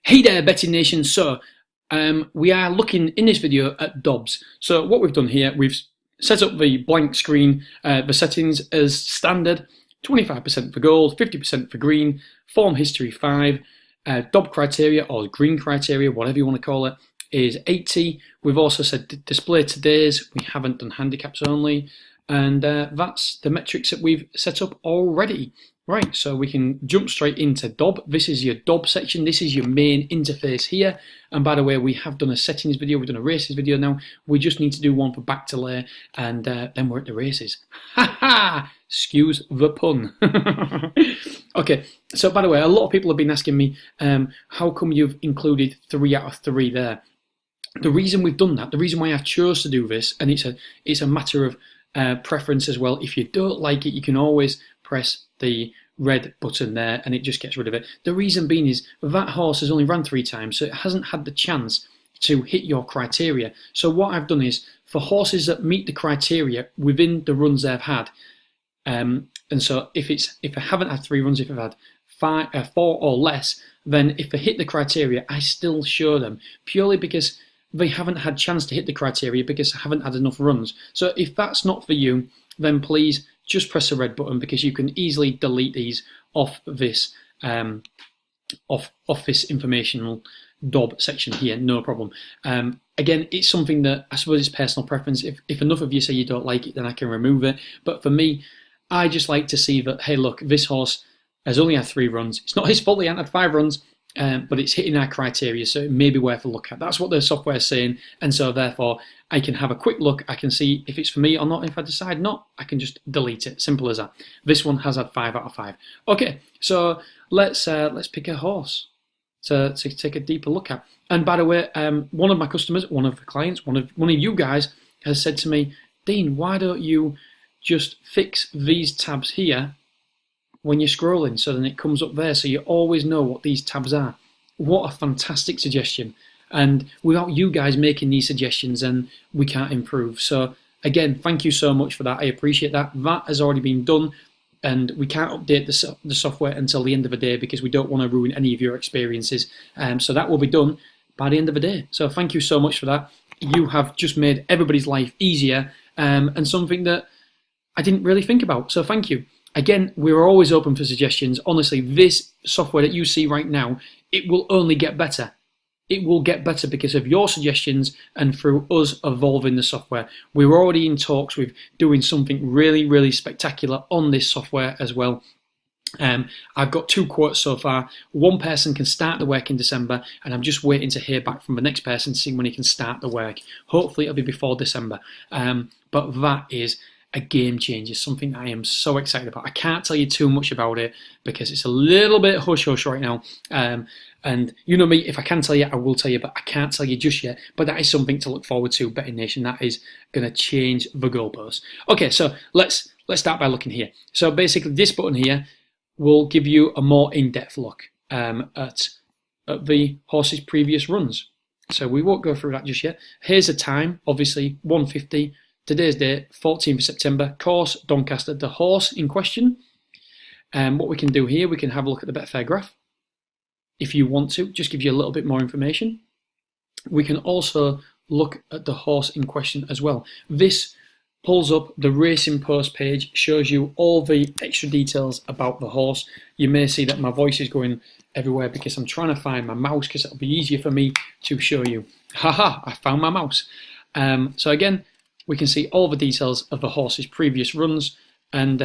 Hey there, Betting Nation. So we are looking in this video at DOBs. So what we've done here, we've set up the blank screen, the settings as standard, 25% for gold, 50% for green, form history 5, DOB criteria or green criteria, whatever you want to call it, is 80. We've also said display today's, we haven't done handicaps only, and that's the metrics that we've set up already. Right, so we can jump straight into DOB. This is your DOB section. This is your main interface here. And by the way, we have done a settings video. We've done a races video now. We just need to do one for back to lay, and then we're at the races. Ha ha! Excuse the pun. Okay, so by the way, a lot of people have been asking me, how come you've included 3 out of 3 there? The reason we've done that, the reason why I've chose to do this, and it's a matter of preference as well. If you don't like it, you can always press the red button there and it just gets rid of it. The reason being is that horse has only run 3 times, so it hasn't had the chance to hit your criteria. So what I've done is, for horses that meet the criteria within the runs they've had, and so if I haven't had 3 runs, if I've had 4 or less, then if they hit the criteria, I still show them, purely because they haven't had chance to hit the criteria because I haven't had enough runs. So if that's not for you, then please just press the red button, because you can easily delete these off this off this informational DOB section here, no problem. Again, it's something that I suppose it's personal preference. If enough of you say you don't like it, then I can remove it. But for me, I just like to see that, hey, look, this horse has only had 3 runs. It's not his fault he hasn't had 5 runs. But it's hitting our criteria, so it may be worth a look at. That's what the software is saying, and so therefore I can have a quick look. I can see if it's for me or not. If I decide not, I can just delete it. Simple as that. This one has had 5 out of 5. Okay, so let's pick a horse to take a deeper look at. And by the way, one of my customers, one of the clients, one of you guys has said to me, Dean, why don't you just fix these tabs here when you're scrolling, so then it comes up there, so you always know what these tabs are. What a fantastic suggestion. And without you guys making these suggestions, then we can't improve. So again, thank you so much for that. I appreciate that. That has already been done, and we can't update the software until the end of the day, because we don't want to ruin any of your experiences. So that will be done by the end of the day. So thank you so much for that. You have just made everybody's life easier, and something that I didn't really think about. So thank you. Again, we're always open for suggestions. Honestly, this software that you see right now, it will only get better. It will get better because of your suggestions and through us evolving the software. We're already in talks with doing something really, really spectacular on this software as well. I've got 2 quotes so far. One person can start the work in December, and I'm just waiting to hear back from the next person to see when he can start the work. Hopefully it'll be before December. But that is a game changer, something I am so excited about. I can't tell you too much about it because it's a little bit hush-hush right now. And you know me, if I can tell you, I will tell you, but I can't tell you just yet. But that is something to look forward to, Betting Nation. That is going to change the goalposts. Okay, so let's start by looking here. So basically, this button here will give you a more in-depth look at the horse's previous runs. So we won't go through that just yet. Here's the time, obviously 1:50. Today's date, 14th of September, course, Doncaster, the horse in question. What we can do here, we can have a look at the Betfair graph. If you want to, just give you a little bit more information. We can also look at the horse in question as well. This pulls up the Racing Post page, shows you all the extra details about the horse. You may see that my voice is going everywhere because I'm trying to find my mouse, because it'll be easier for me to show you. Haha, I found my mouse. So again, we can see all the details of the horse's previous runs and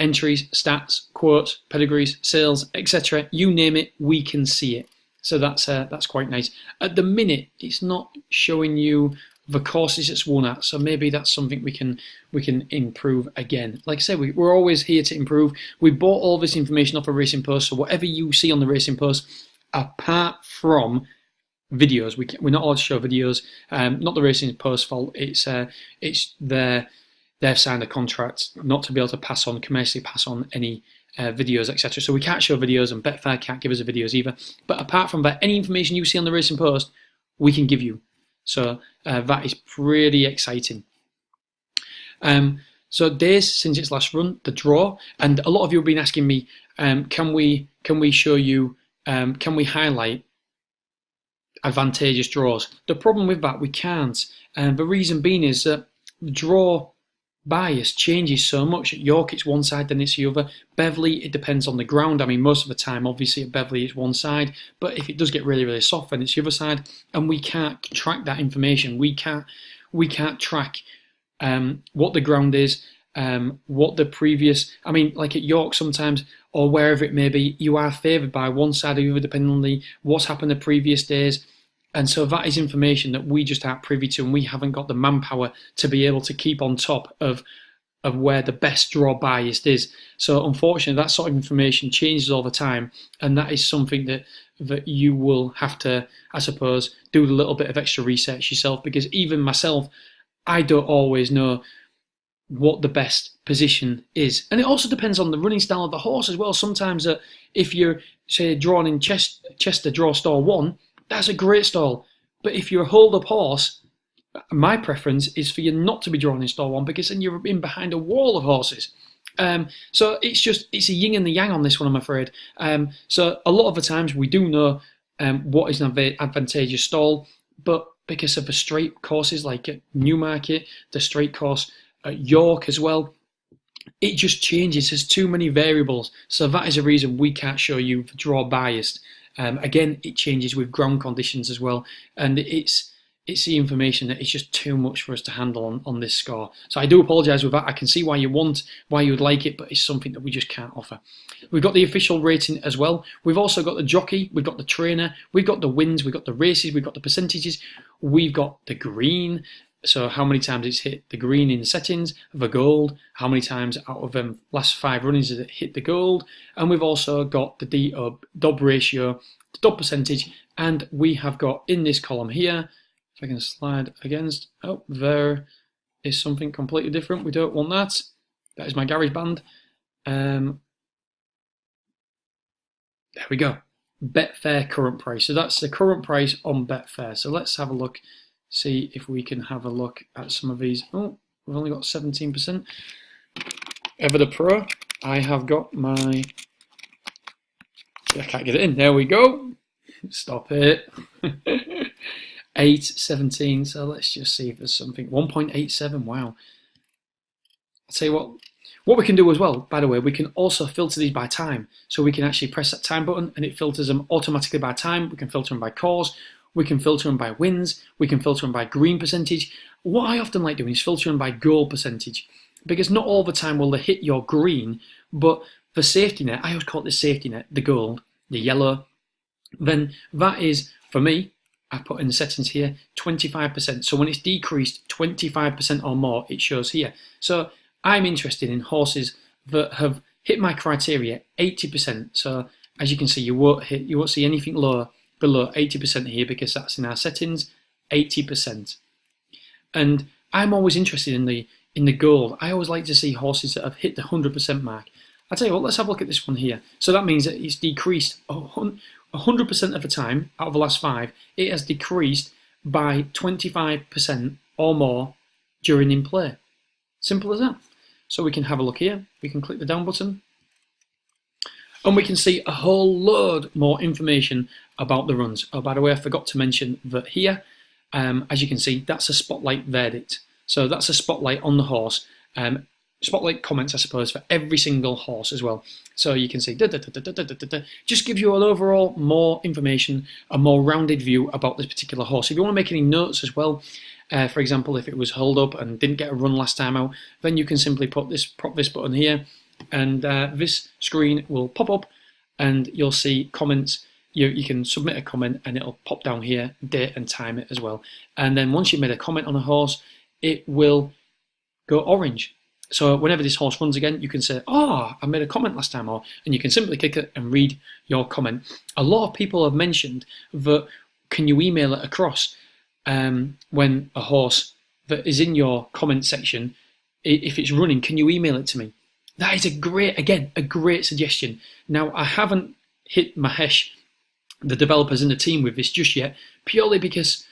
entries, stats, quotes, pedigrees, sales, etc. You name it, we can see it. So that's quite nice. At the minute, it's not showing you the courses it's won at, so maybe that's something we can improve again. Like I said, we're always here to improve. We bought all this information off of Racing Post, so whatever you see on the Racing Post, apart from videos, we're not allowed to show videos. Not the Racing Post fault. It's they've signed a contract not to be able to commercially pass on any videos, etc. So we can't show videos, and Betfair can't give us the videos either. But apart from that, any information you see on the Racing Post, we can give you. So that is pretty exciting. So days since its last run, the draw, and a lot of you have been asking me, can we show you, can we highlight advantageous draws. The problem with that, we can't. And the reason being is that the draw bias changes so much. At York, it's one side, then it's the other. Beverley, it depends on the ground. I mean, most of the time, obviously, at Beverley, it's one side. But if it does get really, really soft, then it's the other side. And we can't track that information. We can't track what the ground is, what the previous... I mean, like at York sometimes, or wherever it may be, you are favoured by one side or the other, depending on what's happened the previous days. And so that is information that we just aren't privy to, and we haven't got the manpower to be able to keep on top of where the best draw bias is. So unfortunately, that sort of information changes all the time, and that is something that you will have to, I suppose, do a little bit of extra research yourself, because even myself, I don't always know what the best position is. And it also depends on the running style of the horse as well. Sometimes if you're, say, drawn in Chester draw stall 1, that's a great stall. But if you're a hold-up horse, my preference is for you not to be drawn in stall 1, because then you're in behind a wall of horses. So it's a yin and the yang on this one, I'm afraid. So a lot of the times we do know what is an advantageous stall, but because of the straight courses like at Newmarket, the straight course at York as well, it just changes. There's too many variables. So that is a reason we can't show you the draw biased. Again, it changes with ground conditions as well, and it's the information that it's just too much for us to handle on this score. So I do apologise with that. I can see why you would like it, but it's something that we just can't offer. We've got the official rating as well. We've also got the jockey, we've got the trainer, we've got the wins, we've got the races, we've got the percentages, we've got the green. So how many times it's hit the green in the settings, the gold, how many times out of them last 5 runnings has it hit the gold, and we've also got the DOB ratio, the DOB percentage, and we have got in this column here, if I can slide against, oh, there is something completely different, we don't want that, that is my garage band. There we go, Betfair current price, so that's the current price on Betfair. So let's have a look, see if we can have a look at some of these. Oh, we've only got 17%. Ever the Pro, I have got my... I can't get it in. There we go. Stop it. 8.17. So let's just see if there's something. 1.87. Wow. I'll tell you what we can do as well, by the way, we can also filter these by time. So we can actually press that time button and it filters them automatically by time. We can filter them by cause. We can filter them by wins, we can filter them by green percentage. What I often like doing is filtering by goal percentage, because not all the time will they hit your green, but the safety net, I always call it the safety net, the gold, the yellow, then that is, for me, I put in the settings here, 25%. So when it's decreased 25% or more, it shows here. So I'm interested in horses that have hit my criteria 80%. So as you can see, you won't see anything lower below 80% here, because that's in our settings, 80%. And I'm always interested in the gold. I always like to see horses that have hit the 100% mark. I'll tell you what, let's have a look at this one here. So that means that it's decreased 100% of the time out of the last 5. It has decreased by 25% or more during in play. Simple as that. So we can have a look here. We can click the down button, and we can see a whole load more information about the runs. Oh, by the way, I forgot to mention that here, as you can see, that's a spotlight verdict. So that's a spotlight on the horse. Spotlight comments, I suppose, for every single horse as well. So you can see, just gives you an overall more information, a more rounded view about this particular horse. If you want to make any notes as well, for example, if it was held up and didn't get a run last time out, then you can simply prop this button here, and this screen will pop up, and you'll see comments. You can submit a comment, and it'll pop down here, date and time it as well. And then once you've made a comment on a horse, it will go orange. So whenever this horse runs again, you can say, oh, I made a comment last time, and you can simply click it and read your comment. A lot of people have mentioned that, can you email it across when a horse that is in your comment section, if it's running, can you email it to me? That is a great suggestion. Now, I haven't hit Mahesh, the developers in the team, with this just yet, purely because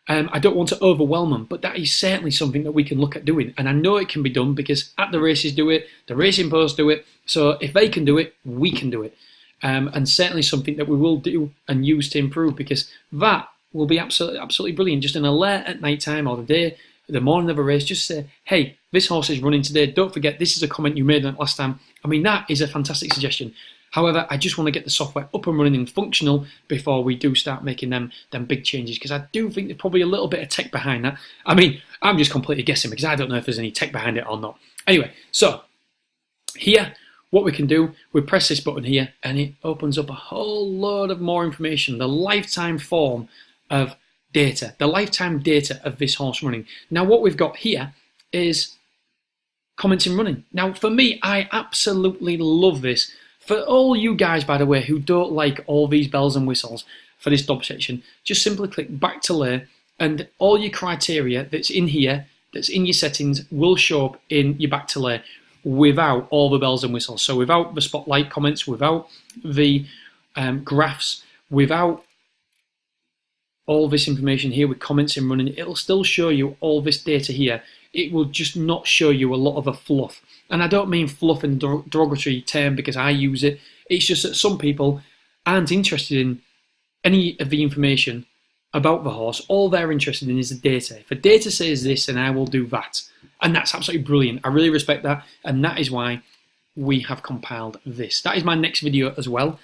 I don't want to overwhelm them, but that is certainly something that we can look at doing. And I know it can be done because at the races do it, the racing posts do it. So if they can do it, we can do it. And certainly something that we will do and use to improve, because that will be absolutely brilliant. Just an alert at night time or the morning of a race, just say, hey, this horse is running today. Don't forget, this is a comment you made last time. I mean, that is a fantastic suggestion. However, I just want to get the software up and running and functional before we do start making them big changes, because I do think there's probably a little bit of tech behind that. I mean, I'm just completely guessing because I don't know if there's any tech behind it or not. Anyway, so here, what we can do, we press this button here and it opens up a whole load of more information, the lifetime form of data, the lifetime data of this horse running. Now, what we've got here is comments in running. Now, for me, I absolutely love this. For all you guys, by the way, who don't like all these bells and whistles for this DOB section, just simply click back to layer and all your criteria that's in here, that's in your settings, will show up in your back to layer without all the bells and whistles. So without the spotlight comments, without the graphs, without all this information here with comments in running, it'll still show you all this data here. It will just not show you a lot of the fluff. And I don't mean fluff in a derogatory term because I use it. It's just that some people aren't interested in any of the information about the horse. All they're interested in is the data. If the data says this, then I will do that. And that's absolutely brilliant. I really respect that. And that is why we have compiled this. That is my next video as well.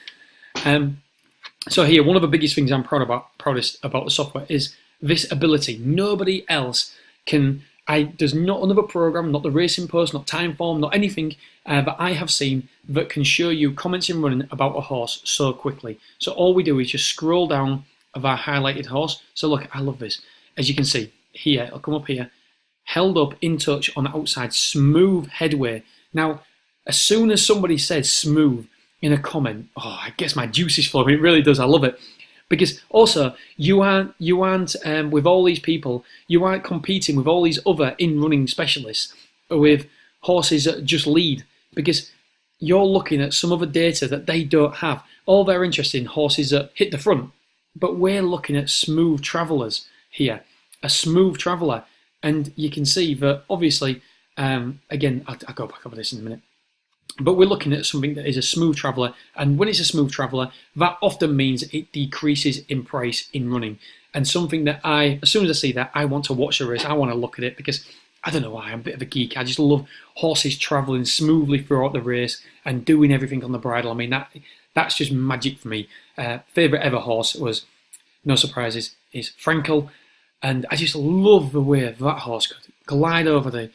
So here, one of the biggest things I'm proudest about the software is this ability. Nobody else can... there's not another program, not the Racing Post, not Timeform, not anything that I have seen that can show you comments in running about a horse so quickly. So all we do is just scroll down of our highlighted horse. So look, I love this. As you can see here, it'll come up here, held up, in touch, on the outside, smooth headway. Now, as soon as somebody says smooth in a comment, oh, I guess my juice is flowing. It really does. I love it. Because also, you aren't with all these people, you aren't competing with all these other in-running specialists with horses that just lead, because you're looking at some other data that they don't have. All they're interested in horses that hit the front, but we're looking at smooth travellers here, a smooth traveller, and you can see that obviously, again, I'll go back over this in a minute. But we're looking at something that is a smooth traveller, and when it's a smooth traveller, that often means it decreases in price in running. And something that as soon as I see that, I want to watch the race, I want to look at it, because I don't know why, I'm a bit of a geek. I just love horses travelling smoothly throughout the race and doing everything on the bridle. I mean, that's just magic for me. Favourite ever horse was, no surprises, is Frankel, and I just love the way that horse could glide over the...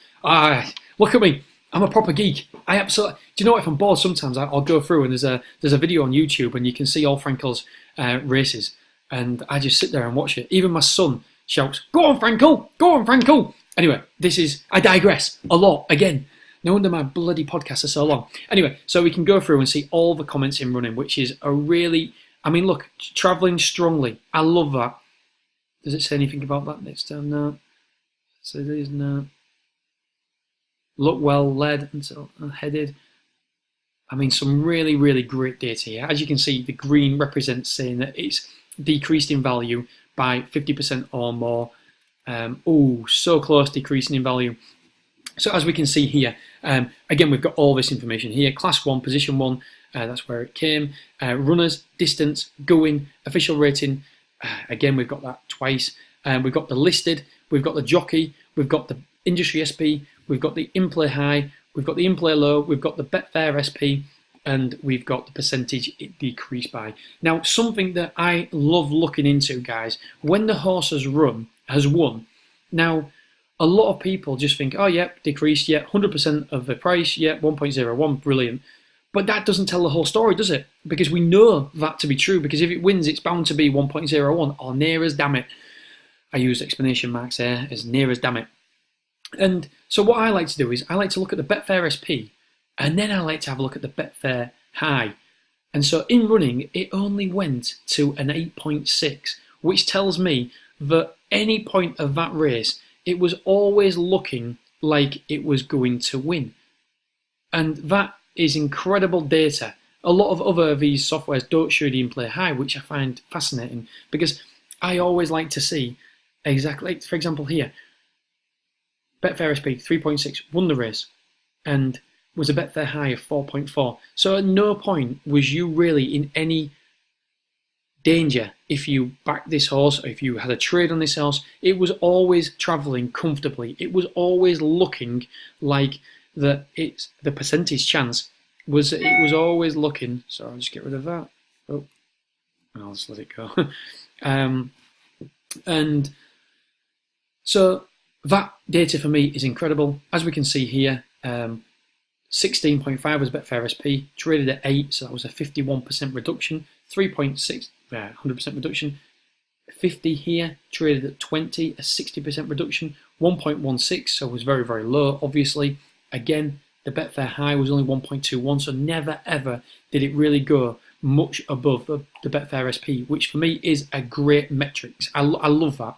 look at me. I'm a proper geek. I absolutely. Do you know what? If I'm bored, sometimes I'll go through and there's a video on YouTube and you can see all Frankel's races, and I just sit there and watch it. Even my son shouts, "Go on, Frankel! Go on, Frankel!" Anyway, I digress a lot again. No wonder my bloody podcasts are so long. Anyway, so we can go through and see all the comments in running, which is a really. I mean, look, travelling strongly. I love that. Does it say anything about that next time? No. So there's no. Look well led and headed. I mean, some really, really great data here. As you can see, the green represents saying that it's decreased in value by 50% or more. So close, decreasing in value. So as we can see here, again, we've got all this information here. Class 1, position 1, that's where it came. Runners, distance, going, official rating. Again, we've got that twice. We've got the listed, we've got the jockey, we've got the industry SP, we've got the in-play high, we've got the in-play low, we've got the Betfair SP, and we've got the percentage it decreased by. Now, something that I love looking into, guys, when the horse has won, now, a lot of people just think, oh, yeah, decreased, yeah, 100% of the price, yeah, 1.01, brilliant. But that doesn't tell the whole story, does it? Because we know that to be true, because if it wins, it's bound to be 1.01, or near as damn it. I used explanation marks there, as near as damn it. And so what I like to do is I like to look at the Betfair SP, and then I like to have a look at the Betfair high. And so in running, it only went to an 8.6, which tells me that any point of that race, it was always looking like it was going to win. And that is incredible data. A lot of other of these softwares don't show the in-play high, which I find fascinating, because I always like to see exactly, for example here, Betfair SP 3.6 won the race and was a Betfair high of 4.4. So at no point was you really in any danger if you backed this horse, or if you had a trade on this horse. It was always travelling comfortably. It was always looking like that. It's the percentage chance was, it was always looking. So I'll just get rid of that. Oh, I'll just let it go. And so that data for me is incredible. As we can see here, 16.5 was Betfair SP, traded at 8, so that was a 51% reduction. 3.6, 100% reduction. 50 here, traded at 20, a 60% reduction. 1.16, so it was very, very low, obviously. Again, the Betfair high was only 1.21, so never ever did it really go much above the Betfair SP, which for me is a great metric. I love that.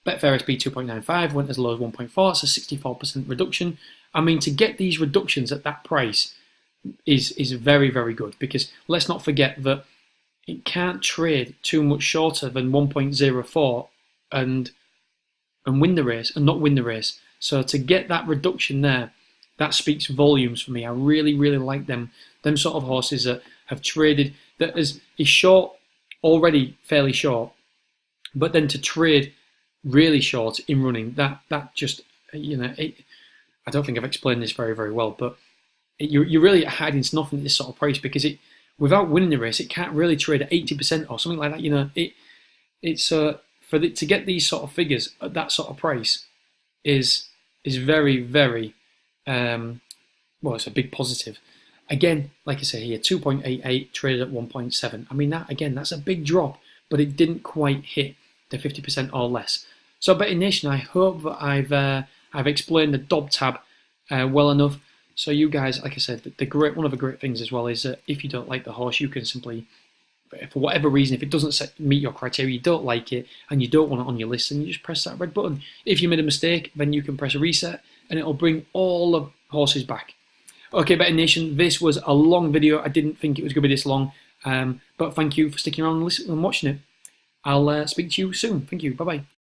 Betfair SP 2.95 went as low as 1.4, it's a 64% reduction. I mean, to get these reductions at that price is very, very good, because let's not forget that it can't trade too much shorter than 1.04 and win the race, and not win the race. So to get that reduction there, that speaks volumes for me. I really, really like them sort of horses that have traded, that is short, already fairly short, but then to trade really short in running, that just, you know, I don't think I've explained this very, very well, but you're really hiding to nothing at this sort of price, because without winning the race, it can't really trade at 80% or something like that. You know, to get these sort of figures at that sort of price is very, very well, it's a big positive. Again, like I say here, 2.88 traded at 1.7. I mean, that again, that's a big drop, but it didn't quite hit the 50% or less. So, Betting Nation, I hope that I've explained the DOB tab well enough. So you guys, like I said, one of the great things as well is that if you don't like the horse, you can simply, for whatever reason, if it doesn't meet your criteria, you don't like it, and you don't want it on your list, then you just press that red button. If you made a mistake, then you can press a reset, and it'll bring all the horses back. Okay, Betting Nation, this was a long video. I didn't think it was going to be this long, but thank you for sticking around and watching it. I'll speak to you soon. Thank you. Bye-bye.